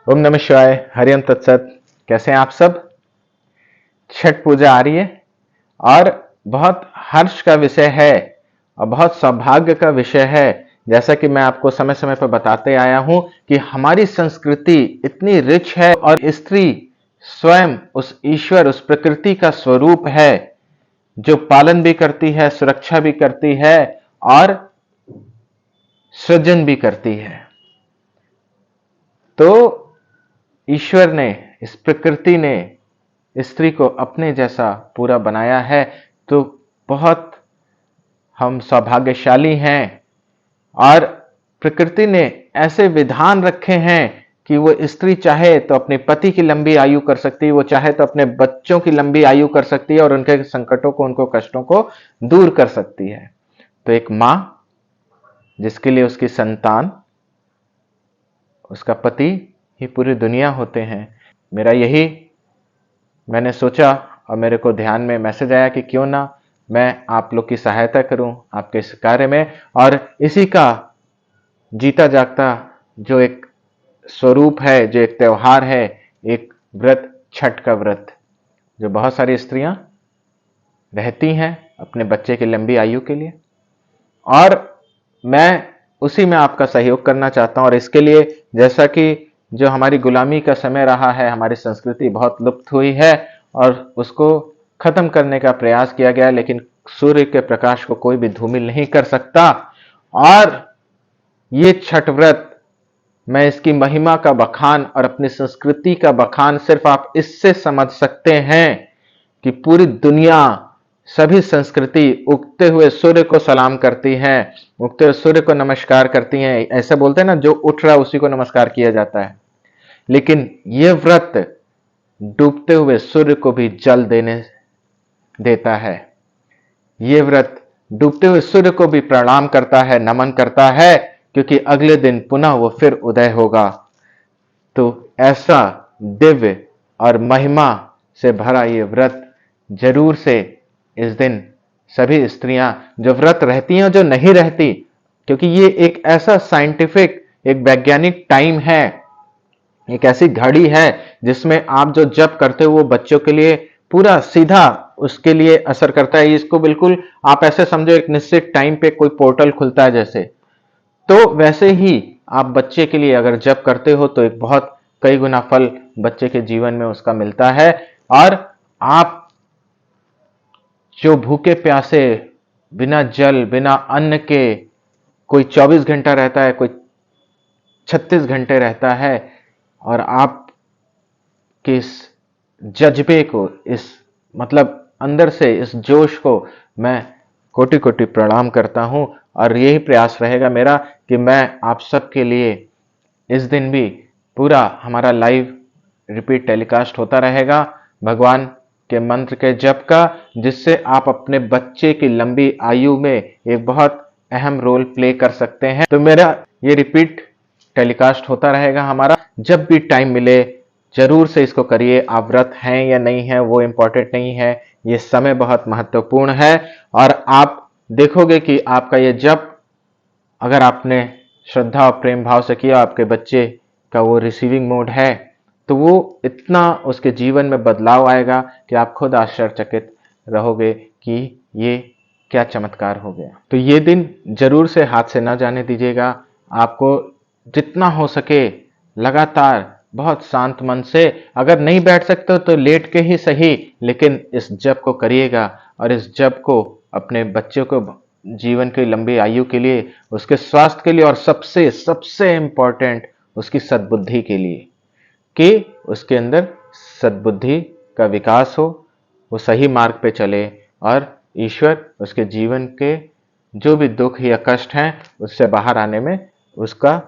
ओम नमः शिवाय। हरिओम तत्सत। कैसे हैं आप सब? छठ पूजा आ रही है और बहुत हर्ष का विषय है और बहुत सौभाग्य का विषय है। जैसा कि मैं आपको समय समय पर बताते आया हूं कि हमारी संस्कृति इतनी रिच है और स्त्री स्वयं उस ईश्वर, उस प्रकृति का स्वरूप है जो पालन भी करती है, सुरक्षा भी करती है और सृजन भी करती है। तो ईश्वर ने, इस प्रकृति ने स्त्री को अपने जैसा पूरा बनाया है। तो बहुत हम सौभाग्यशाली हैं और प्रकृति ने ऐसे विधान रखे हैं कि वो स्त्री चाहे तो अपने पति की लंबी आयु कर सकती है, वो चाहे तो अपने बच्चों की लंबी आयु कर सकती है और उनके संकटों को, उनको कष्टों को दूर कर सकती है। तो एक मां जिसके लिए उसकी संतान, उसका पति ही पूरी दुनिया होते हैं। मेरा यही मैंने सोचा और मेरे को ध्यान में मैसेज आया कि क्यों ना मैं आप लोग की सहायता करूं आपके इस कार्य में। और इसी का जीता जागता जो एक स्वरूप है, जो एक त्योहार है, एक व्रत, छठ का व्रत, जो बहुत सारी स्त्रियां रहती हैं अपने बच्चे की लंबी आयु के लिए। और मैं उसी में आपका सहयोग करना चाहता हूं। और इसके लिए, जैसा कि जो हमारी गुलामी का समय रहा है, हमारी संस्कृति बहुत लुप्त हुई है और उसको खत्म करने का प्रयास किया गया, लेकिन सूर्य के प्रकाश को कोई भी धूमिल नहीं कर सकता। और ये छठ व्रत, मैं इसकी महिमा का बखान और अपनी संस्कृति का बखान सिर्फ आप इससे समझ सकते हैं कि पूरी दुनिया, सभी संस्कृति उगते हुए सूर्य को सलाम करती है, उगते हुए सूर्य को नमस्कार करती हैं। ऐसे बोलते हैं ना, जो उठ रहा है उसी को नमस्कार किया जाता है। लेकिन यह व्रत डूबते हुए सूर्य को भी जल देने देता है। यह व्रत डूबते हुए सूर्य को भी प्रणाम करता है, नमन करता है, क्योंकि अगले दिन पुनः वो फिर उदय होगा। तो ऐसा दिव्य और महिमा से भरा ये व्रत जरूर से इस दिन सभी स्त्रियां जो व्रत रहती हैं, जो नहीं रहती, क्योंकि ये एक ऐसा साइंटिफिक, एक वैज्ञानिक टाइम है, एक ऐसी घड़ी है जिसमें आप जो जप करते हो वो बच्चों के लिए पूरा सीधा उसके लिए असर करता है। इसको बिल्कुल आप ऐसे समझो, एक निश्चित टाइम पे कोई पोर्टल खुलता है जैसे, तो वैसे ही आप बच्चे के लिए अगर जप करते हो तो एक बहुत कई गुना फल बच्चे के जीवन में उसका मिलता है। और आप जो भूखे प्यासे, बिना जल, बिना अन्न के, कोई 24 घंटा रहता है, कोई 36 घंटे रहता है, और आप के इस जज्बे को, इस मतलब अंदर से इस जोश को मैं कोटि कोटि प्रणाम करता हूं। और यही प्रयास रहेगा मेरा कि मैं आप सबके लिए इस दिन भी पूरा हमारा लाइव रिपीट टेलीकास्ट होता रहेगा भगवान के मंत्र के जप का, जिससे आप अपने बच्चे की लंबी आयु में एक बहुत अहम रोल प्ले कर सकते हैं। तो मेरा ये रिपीट टेलीकास्ट होता रहेगा हमारा। जब भी टाइम मिले जरूर से इसको करिए। आप व्रत हैं या नहीं है वो इंपॉर्टेंट नहीं है, ये समय बहुत महत्वपूर्ण है। और आप देखोगे कि आपका ये जप, अगर आपने श्रद्धा और प्रेम भाव से किया, आपके बच्चे का वो रिसीविंग मोड है, तो वो इतना उसके जीवन में बदलाव आएगा कि आप खुद आश्चर्यचकित रहोगे कि ये क्या चमत्कार हो गया। तो ये दिन जरूर से हाथ से ना जाने दीजिएगा। आपको जितना हो सके लगातार बहुत शांत मन से, अगर नहीं बैठ सकते हो तो लेट के ही सही, लेकिन इस जप को करिएगा। और इस जप को अपने बच्चे को जीवन की लंबी आयु के लिए, उसके स्वास्थ्य के लिए, और सबसे सबसे इंपॉर्टेंट उसकी सद्बुद्धि के लिए, कि उसके अंदर सद्बुद्धि का विकास हो, वो सही मार्ग पे चले और ईश्वर उसके जीवन के जो भी दुख या कष्ट हैं उससे बाहर आने में उसका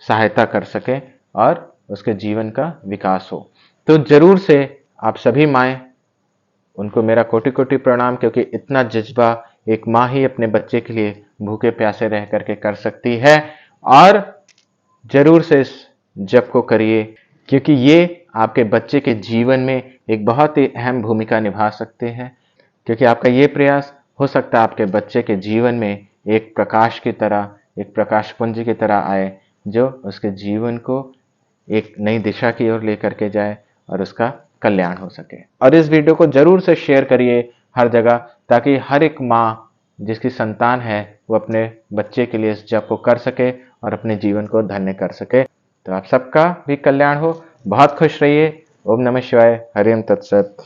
सहायता कर सके और उसके जीवन का विकास हो। तो जरूर से आप सभी माएँ, उनको मेरा कोटि कोटि प्रणाम, क्योंकि इतना जज्बा एक माँ ही अपने बच्चे के लिए भूखे प्यासे रह करके कर सकती है। और जरूर से इस जप को करिए, क्योंकि ये आपके बच्चे के जीवन में एक बहुत ही अहम भूमिका निभा सकते हैं। क्योंकि आपका ये प्रयास हो सकता है आपके बच्चे के जीवन में एक प्रकाश की तरह, एक प्रकाश पुंज की तरह आए, जो उसके जीवन को एक नई दिशा की ओर लेकर के जाए और उसका कल्याण हो सके। और इस वीडियो को जरूर से शेयर करिए हर जगह, ताकि हर एक माँ जिसकी संतान है वो अपने बच्चे के लिए इस जप को कर सके और अपने जीवन को धन्य कर सके। तो आप सबका भी कल्याण हो। बहुत खुश रहिए। ओम नमः शिवाय। हरि ओम तत्सत।